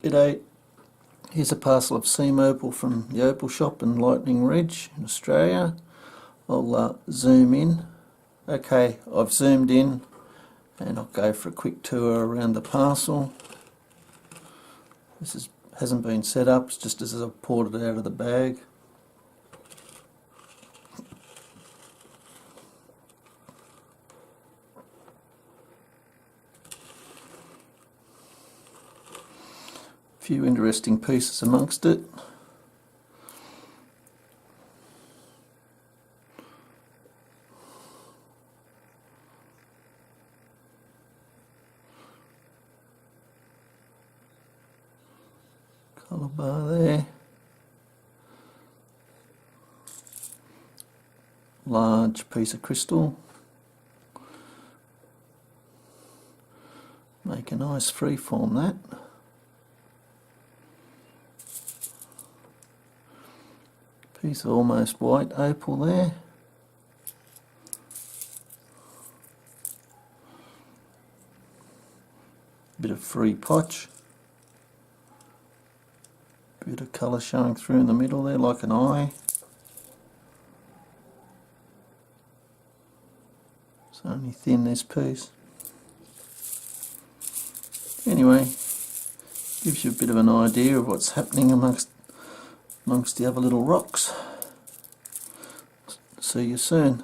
G'day, here's a parcel of seam opal from the OpalShop in Lightning Ridge in Australia. I'll zoom in. Okay, I've zoomed in and I'll go for a quick tour around the parcel. This hasn't been set up, it's just as I've poured it out of the bag. Few interesting pieces amongst it. Colour bar there. Large piece of crystal. Make a nice freeform that. Piece of almost white opal there. Bit of free potch. Bit of colour showing through in the middle there like an eye. It's only thin, this piece. Anyway, gives you a bit of an idea of what's happening amongst the other little rocks. See you soon.